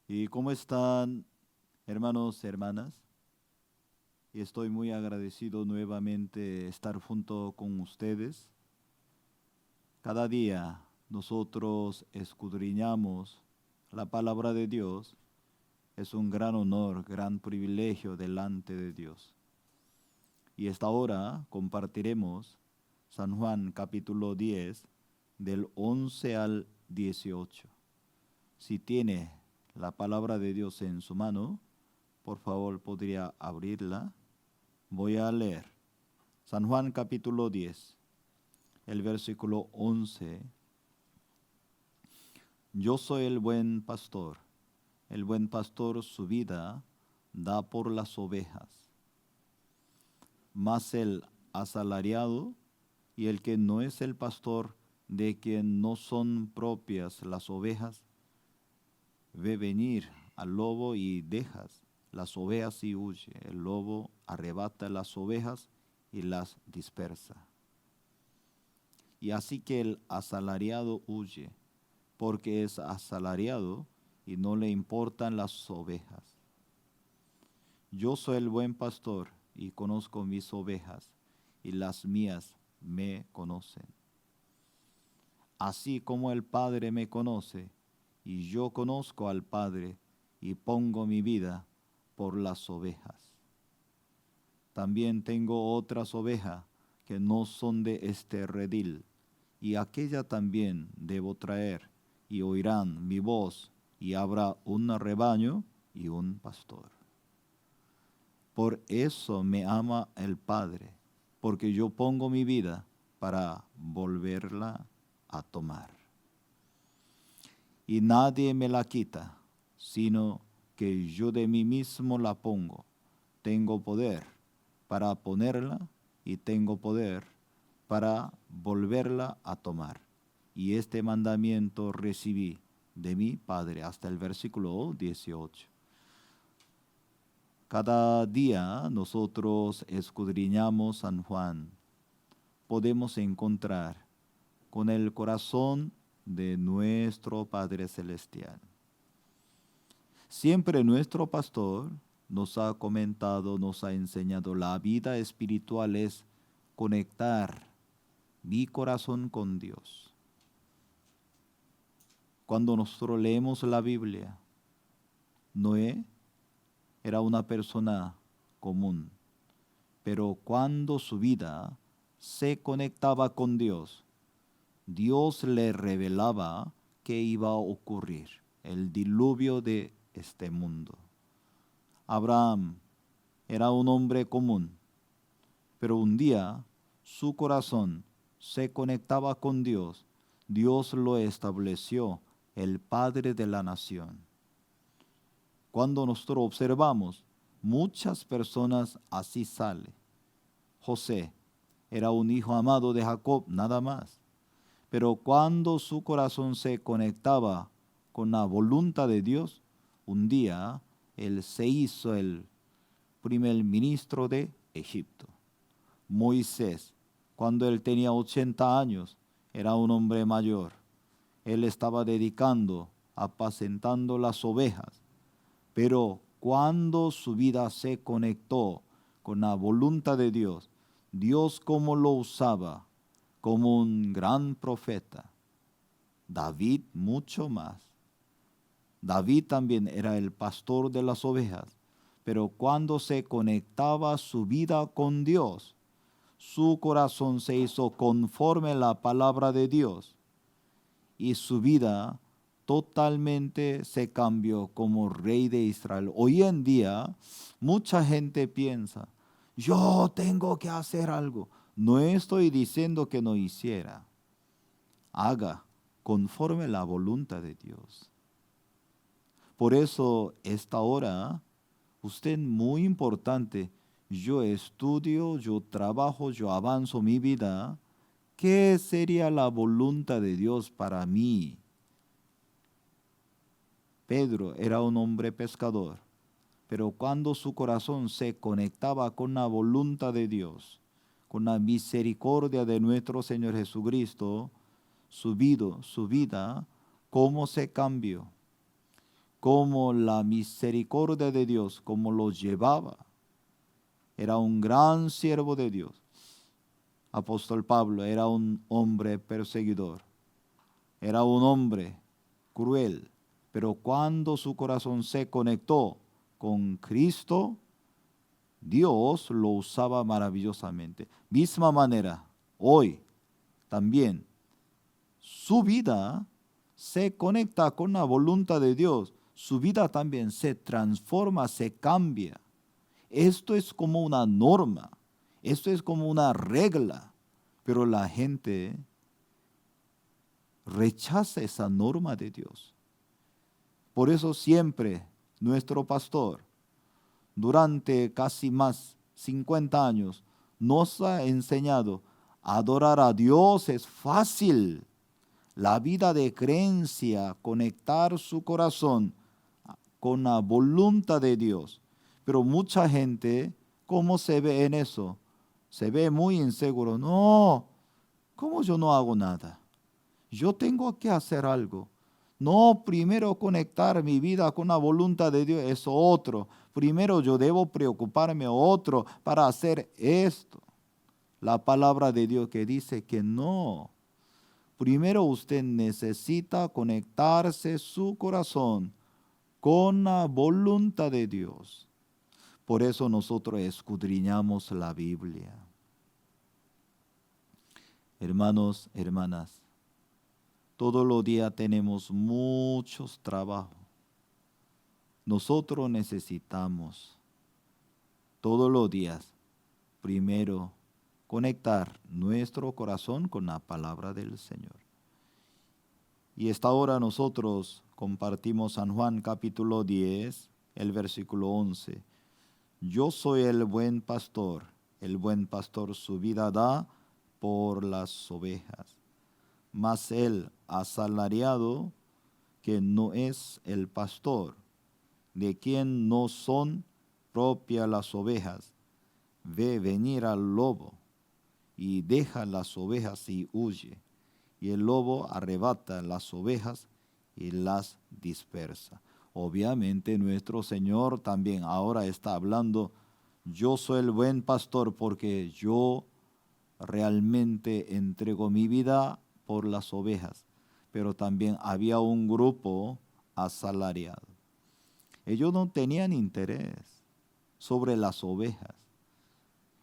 ¿Y cómo están, hermanos, hermanas? Y estoy muy agradecido nuevamente estar junto con ustedes. Cada día nosotros escudriñamos la palabra de Dios. Es un gran honor, gran privilegio delante de Dios. Y esta hora compartiremos San Juan capítulo 10 del 11 al 18. Si tiene la palabra de Dios en su mano, por favor, podría abrirla. Voy a leer San Juan capítulo 10, el versículo 11. Yo soy el buen pastor. El buen pastor su vida da por las ovejas. Mas el asalariado y el que no es el pastor, de quien no son propias las ovejas, ve venir al lobo y dejas las ovejas y huye. El lobo arrebata las ovejas y las dispersa. Y así que el asalariado huye, porque es asalariado y no le importan las ovejas. Yo soy el buen pastor y conozco mis ovejas, y las mías me conocen. Así como el Padre me conoce, y yo conozco al Padre, y pongo mi vida por las ovejas. También tengo otras ovejas que no son de este redil, y aquella también debo traer, y oirán mi voz, y habrá un rebaño y un pastor. Por eso me ama el Padre, porque yo pongo mi vida para volverla a tomar. Y nadie me la quita, sino que yo de mí mismo la pongo. Tengo poder para ponerla y tengo poder para volverla a tomar. Y este mandamiento recibí de mi Padre, hasta el versículo 18. Cada día nosotros escudriñamos San Juan. Podemos encontrar con el corazón de nuestro Padre Celestial. Siempre nuestro pastor nos ha comentado, nos ha enseñado, la vida espiritual es conectar mi corazón con Dios. Cuando nosotros leemos la Biblia, Noé era una persona común, pero cuando su vida se conectaba con Dios, Dios le revelaba qué iba a ocurrir, el diluvio de este mundo. Abraham era un hombre común, pero un día su corazón se conectaba con Dios. Dios lo estableció el padre de la nación. Cuando nosotros observamos, muchas personas así salen. José era un hijo amado de Jacob, nada más. Pero cuando su corazón se conectaba con la voluntad de Dios, un día él se hizo el primer ministro de Egipto. Moisés, cuando él tenía 80 años, era un hombre mayor. Él estaba dedicando, apacentando las ovejas. Pero cuando su vida se conectó con la voluntad de Dios, Dios cómo lo usaba como un gran profeta. David mucho más. David también era el pastor de las ovejas, pero cuando se conectaba su vida con Dios, su corazón se hizo conforme a la palabra de Dios y su vida totalmente se cambió como rey de Israel. Hoy en día mucha gente piensa, yo tengo que hacer algo. No estoy diciendo que no hiciera. Haga conforme a la voluntad de Dios. Por eso esta hora, usted muy importante, yo estudio, yo trabajo, yo avanzo mi vida. ¿Qué sería la voluntad de Dios para mí? Pedro era un hombre pescador, pero cuando su corazón se conectaba con la voluntad de Dios, con la misericordia de nuestro Señor Jesucristo, su vida, ¿cómo se cambió? cómo la misericordia de Dios, cómo lo llevaba. Era un gran siervo de Dios. Apóstol Pablo era un hombre perseguidor. Era un hombre cruel. Pero cuando su corazón se conectó con Cristo, Dios lo usaba maravillosamente. Misma manera, hoy también su vida se conecta con la voluntad de Dios. Su vida también se transforma, se cambia. Esto es como una norma, esto es como una regla, pero la gente rechaza esa norma de Dios. Por eso siempre nuestro pastor, durante casi más 50 años, nos ha enseñado: adorar a Dios es fácil. La vida de creencia, conectar su corazón con la voluntad de Dios. Pero mucha gente, ¿cómo se ve en eso? Se ve muy inseguro. No, ¿cómo yo no hago nada? Yo tengo que hacer algo. No, primero conectar mi vida con la voluntad de Dios es otro. Primero yo debo preocuparme otro para hacer esto. La palabra de Dios que dice que no. Primero usted necesita conectarse su corazón con la voluntad de Dios. Por eso nosotros escudriñamos la Biblia. Hermanos, hermanas, todos los días tenemos muchos trabajos. Nosotros necesitamos todos los días, primero, conectar nuestro corazón con la palabra del Señor. Y esta hora nosotros compartimos San Juan capítulo 10, el versículo 11. Yo soy el buen pastor su vida da por las ovejas. Mas el asalariado, que no es el pastor, de quien no son propias las ovejas, ve venir al lobo y deja las ovejas y huye. Y el lobo arrebata las ovejas y las dispersa. Obviamente nuestro Señor también ahora está hablando: yo soy el buen pastor porque yo realmente entrego mi vida por las ovejas. Pero también había un grupo asalariado. Ellos no tenían interés sobre las ovejas.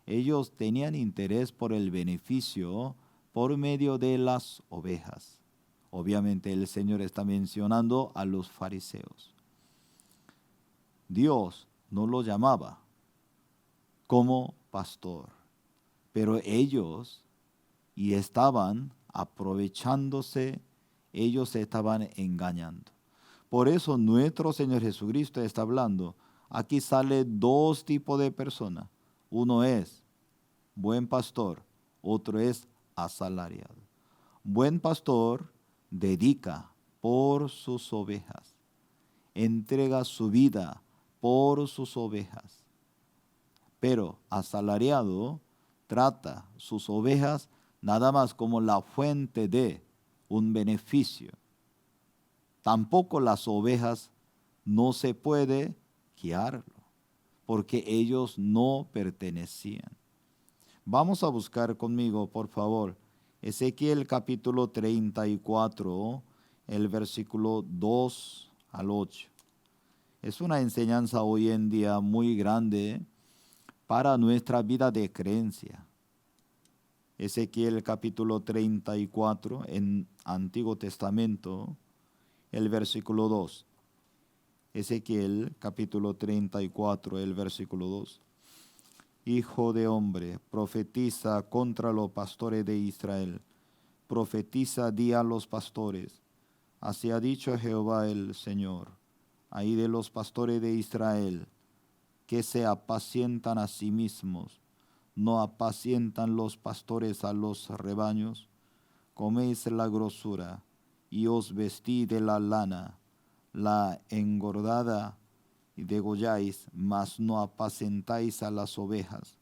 Ellos tenían interés por el beneficio por medio de las ovejas. Obviamente el Señor está mencionando a los fariseos. Dios no lo llamaba como pastor, pero ellos estaban aprovechándose, ellos estaban engañando. Por eso nuestro Señor Jesucristo está hablando. Aquí sale dos tipos de personas. Uno es buen pastor, otro es asalariado. Buen pastor dedica por sus ovejas, entrega su vida por sus ovejas. Pero asalariado trata sus ovejas nada más como la fuente de un beneficio. Tampoco las ovejas no se puede guiarlo, porque ellos no pertenecían. Vamos a buscar conmigo, por favor, Ezequiel capítulo 34, el versículo 2 al 8. Es una enseñanza hoy en día muy grande para nuestra vida de creencia. Ezequiel capítulo 34 en Antiguo Testamento, el versículo 2. Ezequiel capítulo 34, el versículo 2. Hijo de hombre, profetiza contra los pastores de Israel. Profetiza, di a los pastores: así ha dicho Jehová el Señor, ay de los pastores de Israel, que se apacientan a sí mismos. ¿No apacientan los pastores a los rebaños? Coméis la grosura y os vestí de la lana, la engordada y degolláis, mas no apacentáis a las ovejas.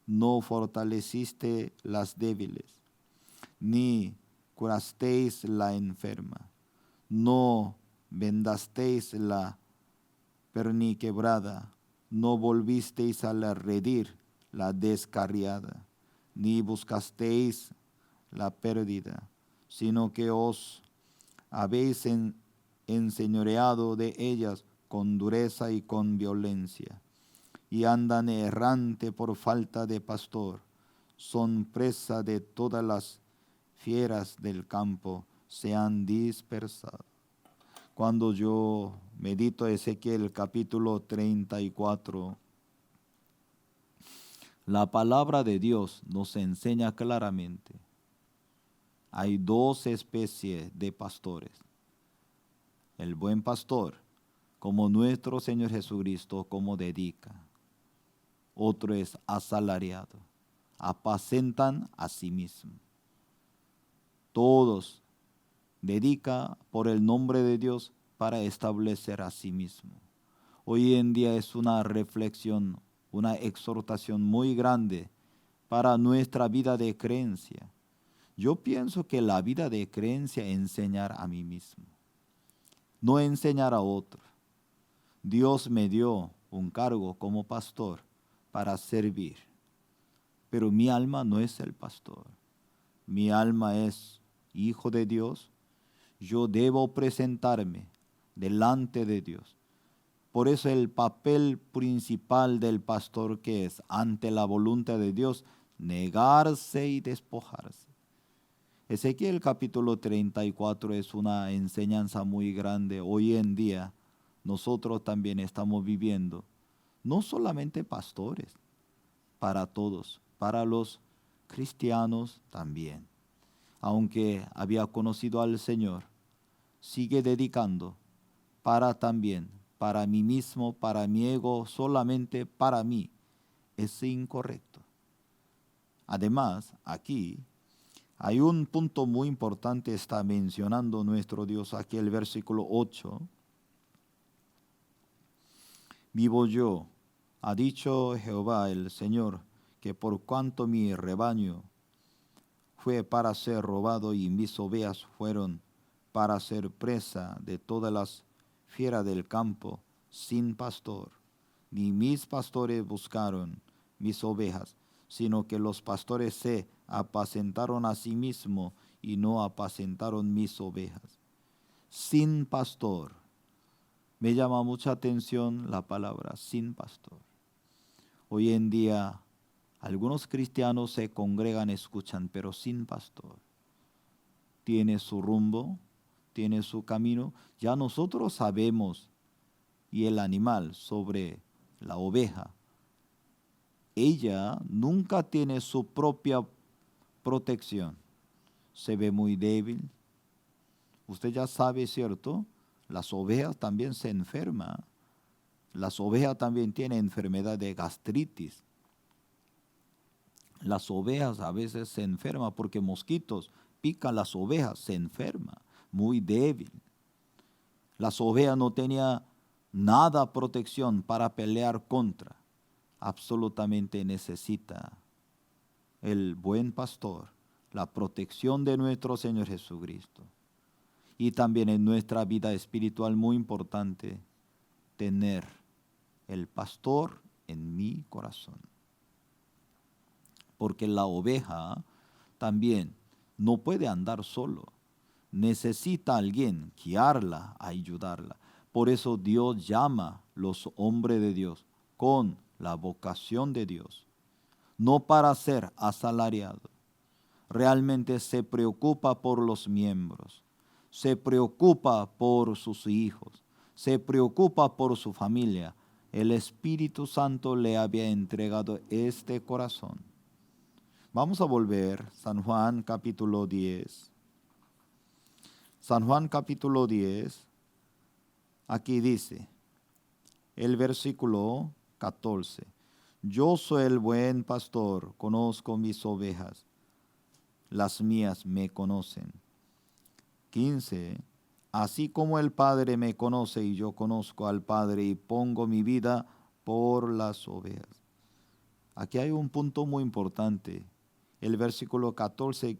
No fortaleciste las débiles, ni curasteis la enferma. No vendasteis la perniquebrada, no volvisteis a la redir la descarriada, ni buscasteis la perdida, sino que os habéis enseñoreado de ellas con dureza y con violencia, y andan errante por falta de pastor, son presa de todas las fieras del campo, se han dispersado. Cuando yo medito Ezequiel capítulo 34, la palabra de Dios nos enseña claramente. Hay dos especies de pastores. El buen pastor, como nuestro Señor Jesucristo, como dedica. Otro es asalariado. Apacentan a sí mismo. Todos dedica por el nombre de Dios para establecer a sí mismo. Hoy en día es una reflexión, una exhortación muy grande para nuestra vida de creencia. Yo pienso que la vida de creencia es enseñar a mí mismo, no enseñar a otro. Dios me dio un cargo como pastor para servir, pero mi alma no es el pastor. Mi alma es hijo de Dios. Yo debo presentarme delante de Dios. Por eso el papel principal del pastor, que es ante la voluntad de Dios, negarse y despojarse. Ezequiel capítulo 34 es una enseñanza muy grande. Hoy en día nosotros también estamos viviendo, no solamente pastores, para todos, para los cristianos también. Aunque había conocido al Señor, sigue dedicando para mí mismo, para mi ego, solamente para mí. Es incorrecto. Además, aquí hay un punto muy importante, está mencionando nuestro Dios aquí el versículo 8. Vivo yo, ha dicho Jehová el Señor, que por cuanto mi rebaño fue para ser robado y mis ovejas fueron para ser presa de todas las fieras del campo, sin pastor, ni mis pastores buscaron mis ovejas, sino que los pastores se apacentaron a sí mismos y no apacentaron mis ovejas. Sin pastor. Me llama mucha atención la palabra sin pastor. Hoy en día algunos cristianos se congregan, escuchan, pero sin pastor. Tiene su rumbo, tiene su camino. Ya nosotros sabemos, y el animal sobre la oveja, ella nunca tiene su propia protección. Se ve muy débil. Usted ya sabe, ¿cierto? Las ovejas también se enferman. Las ovejas también tienen enfermedad de gastritis. Las ovejas a veces se enferman porque mosquitos pican las ovejas, se enferma, muy débil. Las ovejas no tenían nada protección para pelear contra. Absolutamente necesita el buen pastor, la protección de nuestro Señor Jesucristo. Y también en nuestra vida espiritual muy importante tener el pastor en mi corazón. Porque la oveja también no puede andar solo. Necesita a alguien guiarla, ayudarla. Por eso Dios llama a los hombres de Dios con la vocación de Dios. No para ser asalariado. Realmente se preocupa por los miembros. Se preocupa por sus hijos. Se preocupa por su familia. El Espíritu Santo le había entregado este corazón. Vamos a volver, San Juan capítulo 10. San Juan capítulo 10, aquí dice, el versículo 14. Yo soy el buen pastor, conozco mis ovejas, las mías me conocen. 15. Así como el Padre me conoce y yo conozco al Padre y pongo mi vida por las ovejas. Aquí hay un punto muy importante. El versículo 14,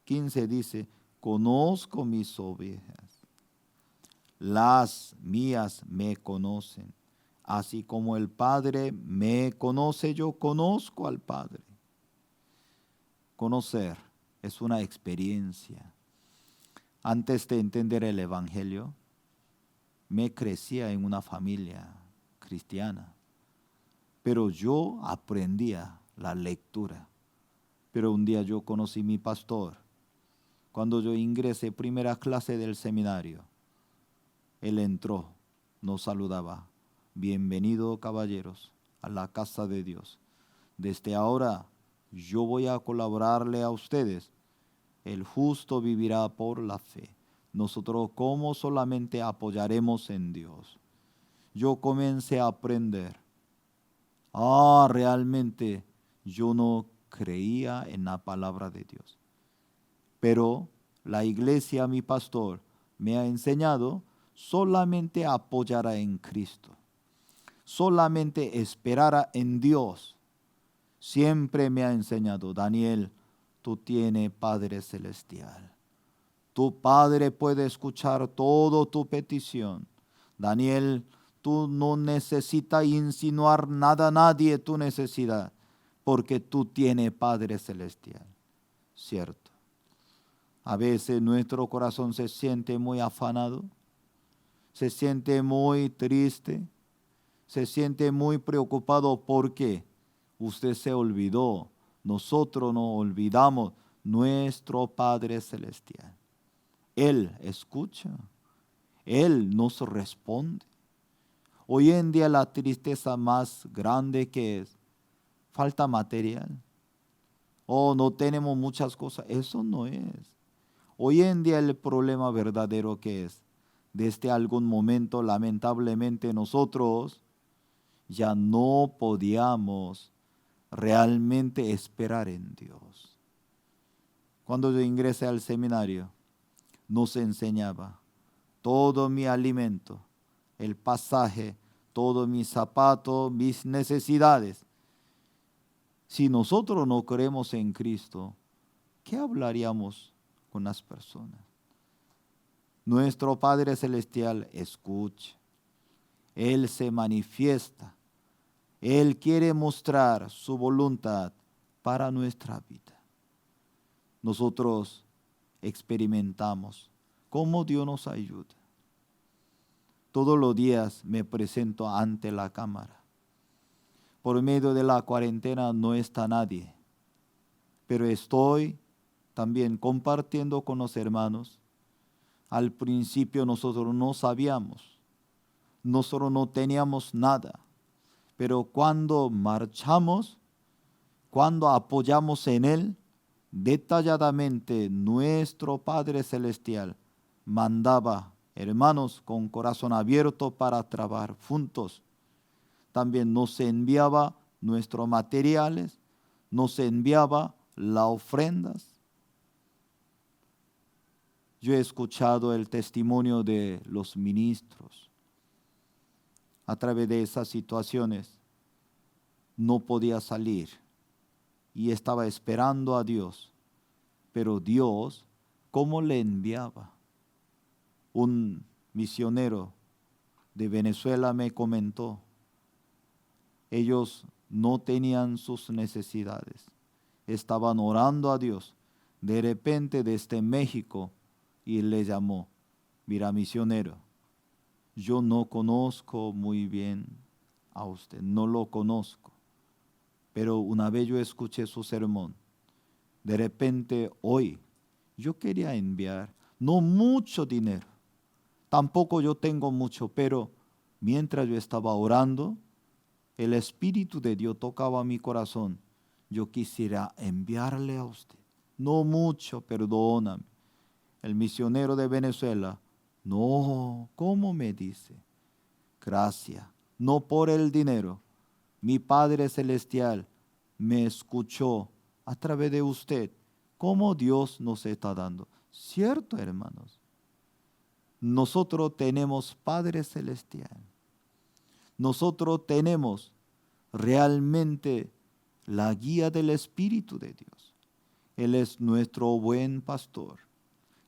15 dice, conozco mis ovejas. las mías me conocen. Así como el Padre me conoce, yo conozco al Padre. Conocer es una experiencia. Antes de entender el Evangelio, me crecía en una familia cristiana, pero yo aprendía la lectura. Pero un día yo conocí a mi pastor. Cuando yo ingresé primera clase del seminario, él entró, nos saludaba. Bienvenido, caballeros, a la casa de Dios. Desde ahora yo voy a colaborarle a ustedes. El justo vivirá por la fe. Nosotros como solamente apoyaremos en Dios. Yo comencé a aprender. Realmente yo no creía en la palabra de Dios. Pero la iglesia, mi pastor, me ha enseñado solamente apoyar en Cristo. Solamente esperar en Dios. Siempre me ha enseñado, Daniel, tú tienes Padre Celestial. Tu Padre puede escuchar toda tu petición. Daniel, tú no necesitas insinuar nada a nadie tu necesidad, porque tú tienes Padre Celestial. Cierto. A veces nuestro corazón se siente muy afanado, se siente muy triste, se siente muy preocupado porque usted se olvidó, nosotros no olvidamos nuestro Padre Celestial. Él escucha, Él nos responde. Hoy en día la tristeza más grande que es falta material. No tenemos muchas cosas, eso no es. Hoy en día el problema verdadero que es, desde algún momento lamentablemente nosotros ya no podíamos realmente esperar en Dios. Cuando yo ingresé al seminario, nos enseñaba todo mi alimento, el pasaje, todo mi zapato, mis necesidades. Si nosotros no creemos en Cristo, ¿qué hablaríamos con las personas? Nuestro Padre Celestial escucha, Él se manifiesta, Él quiere mostrar su voluntad para nuestra vida. Nosotros experimentamos cómo Dios nos ayuda. Todos los días me presento ante la cámara. Por medio de la cuarentena no está nadie, pero estoy también compartiendo con los hermanos. Al principio nosotros no sabíamos, nosotros no teníamos nada, pero cuando marchamos, cuando apoyamos en Él, detalladamente nuestro Padre Celestial mandaba hermanos con corazón abierto para trabajar juntos. También nos enviaba nuestros materiales, nos enviaba las ofrendas. Yo he escuchado el testimonio de los ministros. A través de esas situaciones no podía salir y estaba esperando a Dios. Pero Dios, ¿cómo le enviaba? Un misionero de Venezuela me comentó, ellos no tenían sus necesidades, estaban orando a Dios. De repente desde México y le llamó, mira misionero, yo no conozco muy bien a usted, no lo conozco, pero una vez yo escuché su sermón. De repente hoy yo quería enviar, no mucho dinero, tampoco yo tengo mucho, pero mientras yo estaba orando, el Espíritu de Dios tocaba mi corazón. Yo quisiera enviarle a usted, no mucho, perdóname. El misionero de Venezuela, no, ¿cómo me dice? Gracias, no por el dinero. Mi Padre Celestial me escuchó a través de usted, cómo Dios nos está dando. ¿Cierto, hermanos? Nosotros tenemos Padre Celestial. Nosotros tenemos realmente la guía del Espíritu de Dios. Él es nuestro buen pastor,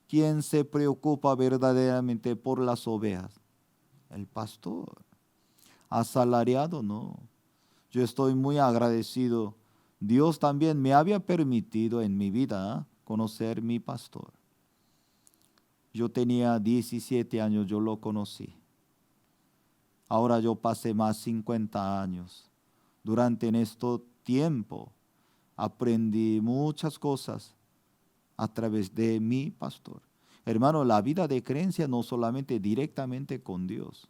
¿Quién se preocupa verdaderamente por las ovejas? El pastor. Asalariado, no. Yo estoy muy agradecido. Dios también me había permitido en mi vida conocer mi pastor. Yo tenía 17 años, yo lo conocí. Ahora yo pasé más 50 años. Durante en este tiempo aprendí muchas cosas a través de mi pastor. Hermano, la vida de creencia no solamente directamente con Dios.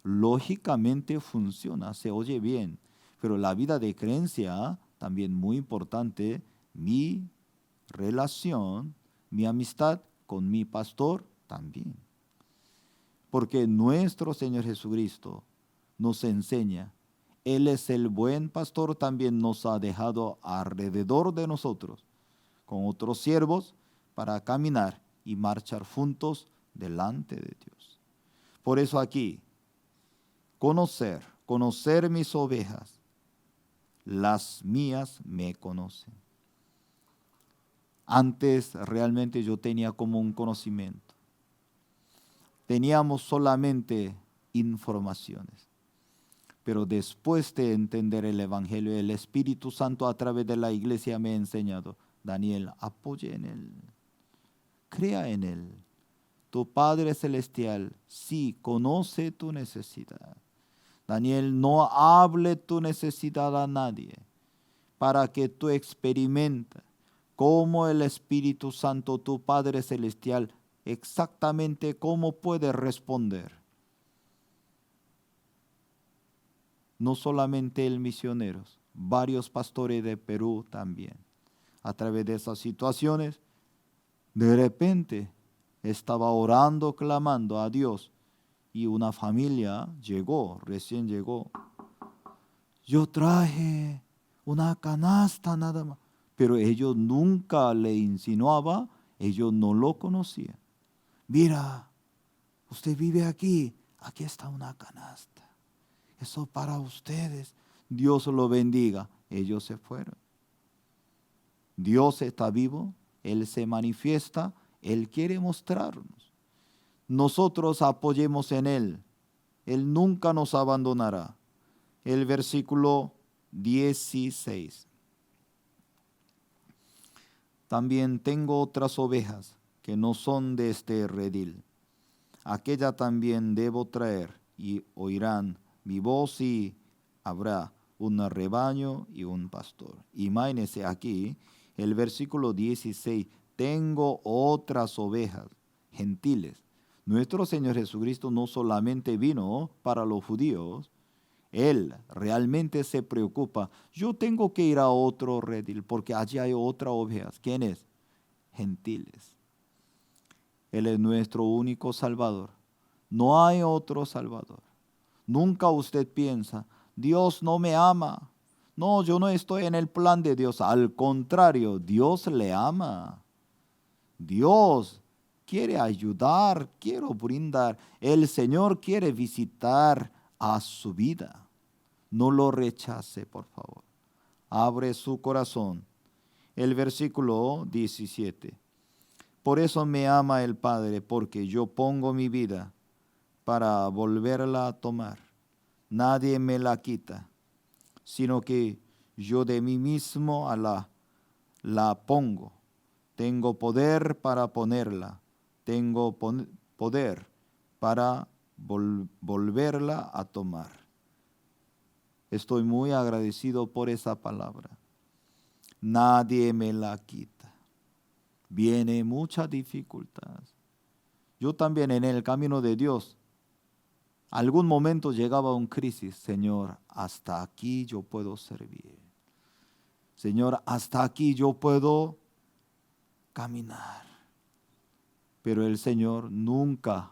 Lógicamente funciona, se oye bien, pero la vida de creencia también muy importante, mi relación, mi amistad con mi pastor también. Porque nuestro Señor Jesucristo nos enseña, Él es el buen pastor, también nos ha dejado alrededor de nosotros con otros siervos para caminar y marchar juntos delante de Dios. Por eso aquí, conocer mis ovejas, las mías me conocen. Antes realmente yo tenía como un conocimiento. Teníamos solamente informaciones. Pero después de entender el Evangelio, el Espíritu Santo a través de la iglesia me ha enseñado, Daniel, apoye en Él, crea en Él. Tu Padre Celestial sí conoce tu necesidad. Daniel, no hable tu necesidad a nadie para que tú experimentes cómo el Espíritu Santo, tu Padre Celestial, exactamente cómo puede responder. No solamente el misioneros, varios pastores de Perú también. A través de esas situaciones, de repente estaba orando, clamando a Dios y una familia llegó, recién llegó. Yo traje una canasta nada más, pero ellos nunca le insinuaba, ellos no lo conocían. Mira, usted vive aquí, aquí está una canasta. Eso para ustedes. Dios lo bendiga. Ellos se fueron. Dios está vivo, Él se manifiesta, Él quiere mostrarnos. Nosotros apoyemos en Él. Él nunca nos abandonará. El versículo 16. También tengo otras ovejas que no son de este redil. Aquella también debo traer y oirán mi voz y habrá un rebaño y un pastor. Imagínense aquí el versículo 16. Tengo otras ovejas gentiles. Nuestro Señor Jesucristo no solamente vino para los judíos, Él realmente se preocupa. Yo tengo que ir a otro redil porque allí hay otras ovejas. ¿Quiénes? Gentiles. Él es nuestro único Salvador. No hay otro Salvador. Nunca usted piensa, Dios no me ama. No, yo no estoy en el plan de Dios. Al contrario, Dios le ama. Dios quiere ayudar, quiere brindar. El Señor quiere visitar a su vida. No lo rechace, por favor. Abre su corazón. El versículo 17. Por eso me ama el Padre, porque yo pongo mi vida para volverla a tomar. Nadie me la quita, sino que yo de mí mismo la pongo. Tengo poder para ponerla. Tengo poder para volverla a tomar. Estoy muy agradecido por esa palabra. Nadie me la quita. Viene mucha dificultad. Yo también en el camino de Dios, algún momento llegaba un crisis. Señor, hasta aquí yo puedo servir. Señor, hasta aquí yo puedo caminar. Pero el Señor nunca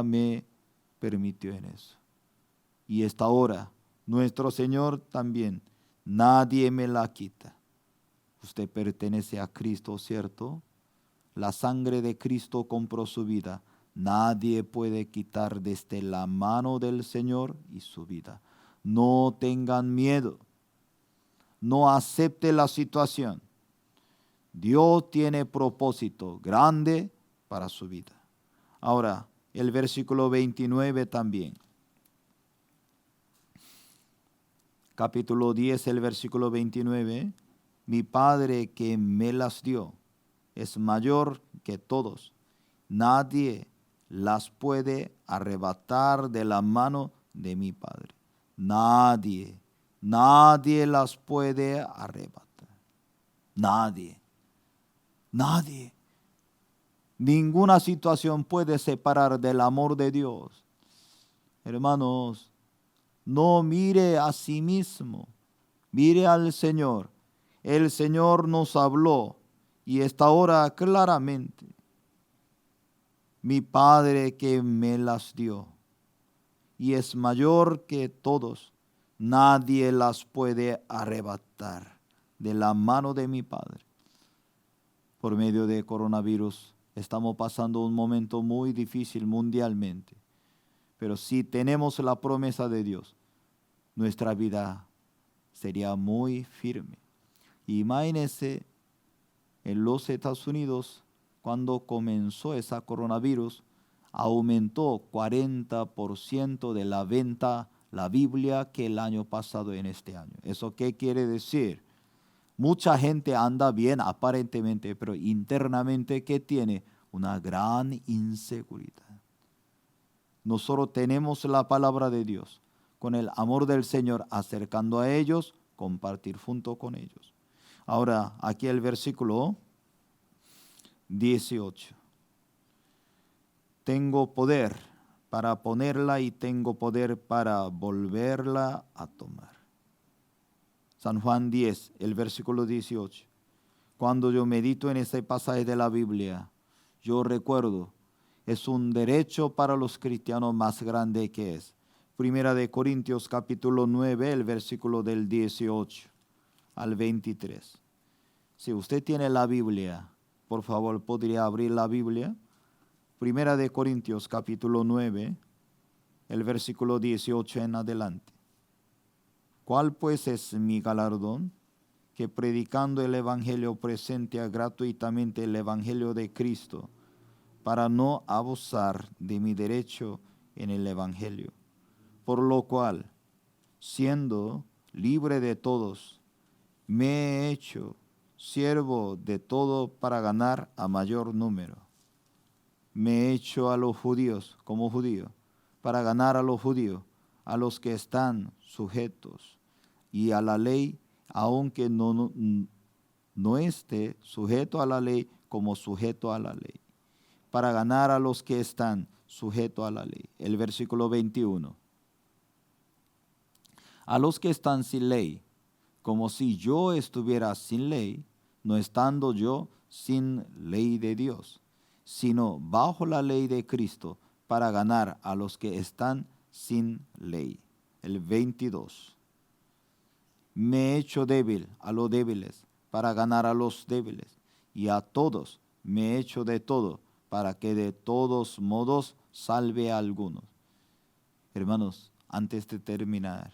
me permitió en eso. Y esta hora, nuestro Señor también, nadie me la quita. Usted pertenece a Cristo, ¿cierto? La sangre de Cristo compró su vida. Nadie puede quitar desde la mano del Señor y su vida. No tengan miedo. No acepte la situación. Dios tiene propósito grande para su vida. Ahora, el versículo 29 también. Capítulo 10, el versículo 29. Mi Padre que me las dio es mayor que todos. Nadie las puede arrebatar de la mano de mi Padre. Nadie las puede arrebatar. Nadie. Ninguna situación puede separar del amor de Dios. Hermanos, no mire a sí mismo, mire al Señor. El Señor nos habló y está ahora claramente. Mi Padre que me las dio y es mayor que todos, nadie las puede arrebatar de la mano de mi Padre. Por medio de coronavirus estamos pasando un momento muy difícil mundialmente, pero si tenemos la promesa de Dios, nuestra vida sería muy firme. Imagínense en los Estados Unidos, cuando comenzó esa coronavirus, aumentó 40% de la venta la Biblia que el año pasado en este año. ¿Eso qué quiere decir? Mucha gente anda bien aparentemente, pero internamente ¿qué tiene? Una gran inseguridad. Nosotros tenemos la palabra de Dios, con el amor del Señor acercando a ellos, compartir junto con ellos. Ahora, aquí el versículo 18. Tengo poder para ponerla y tengo poder para volverla a tomar. San Juan 10, el versículo 18. Cuando yo medito en ese pasaje de la Biblia, yo recuerdo, es un derecho para los cristianos más grande que es. Primera de Corintios capítulo 9, el versículo del 18 al 23. Si usted tiene la Biblia, por favor, ¿podría abrir la Biblia? Primera de Corintios capítulo 9, el versículo 18 en adelante. ¿Cuál pues es mi galardón? Que predicando el Evangelio presente gratuitamente el Evangelio de Cristo, para no abusar de mi derecho en el Evangelio. Por lo cual, siendo libre de todos, me he hecho siervo de todo para ganar a mayor número. Me he hecho a los judíos como judío, para ganar a los judíos, a los que están sujetos, y a la ley, aunque no esté sujeto a la ley como sujeto a la ley, para ganar a los que están sujetos a la ley. El versículo 21. A los que están sin ley, como si yo estuviera sin ley, no estando yo sin ley de Dios, sino bajo la ley de Cristo, para ganar a los que están sin ley. El 22. Me he hecho débil a los débiles, para ganar a los débiles, y a todos me he hecho de todo, para que de todos modos salve a algunos. Hermanos, antes de terminar,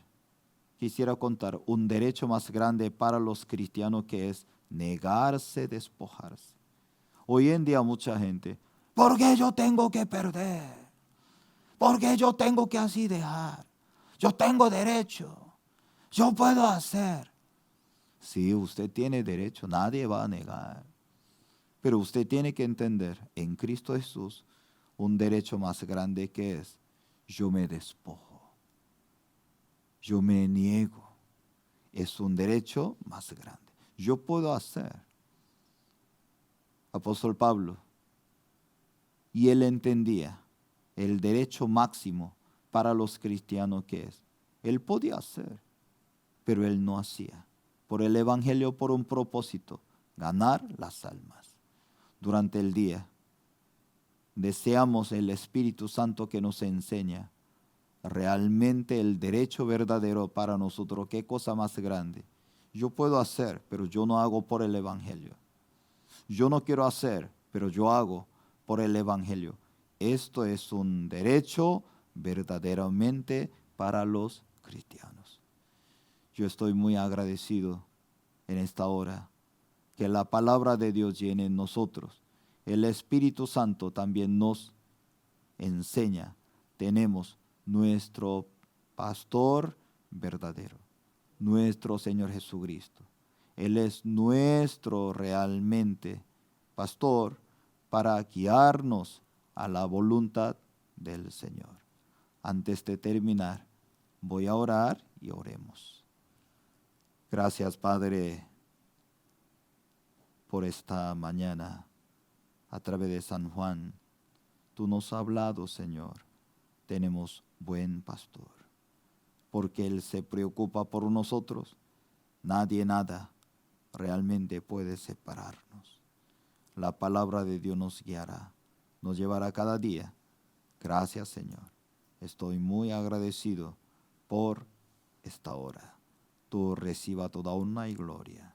quisiera contar un derecho más grande para los cristianos, que es negarse, despojarse. Hoy en día mucha gente, ¿por qué yo tengo que perder? ¿Por qué yo tengo que así dejar? Yo tengo derecho, yo puedo hacer. Sí, usted tiene derecho, nadie va a negar. Pero usted tiene que entender en Cristo Jesús un derecho más grande, que es: yo me despojo, yo me niego. Es un derecho más grande. Yo puedo hacer. Apóstol Pablo, y él entendía el derecho máximo para los cristianos, que es: él podía hacer, pero él no hacía. Por el Evangelio, por un propósito: ganar las almas. Durante el día, deseamos el Espíritu Santo que nos enseña realmente el derecho verdadero para nosotros. ¿Qué cosa más grande? Yo puedo hacer, pero yo no hago por el Evangelio. Yo no quiero hacer, pero yo hago por el Evangelio. Esto es un derecho verdaderamente para los cristianos. Yo estoy muy agradecido en esta hora que la palabra de Dios llene en nosotros. El Espíritu Santo también nos enseña. Tenemos nuestro pastor verdadero, nuestro Señor Jesucristo. Él es nuestro realmente pastor para guiarnos a la voluntad del Señor. Antes de terminar, voy a orar y oremos. Gracias, Padre, por esta mañana. A través de San Juan, tú nos has hablado, Señor. Tenemos buen pastor, porque Él se preocupa por nosotros. Nadie, nada, realmente puede separarnos. La palabra de Dios nos guiará, nos llevará cada día. Gracias, Señor. Estoy muy agradecido por esta hora. Tú reciba toda honra y gloria.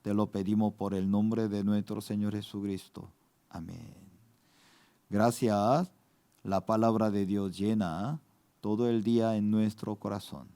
Te lo pedimos por el nombre de nuestro Señor Jesucristo. Amén. Gracias. La palabra de Dios llena todo el día en nuestro corazón.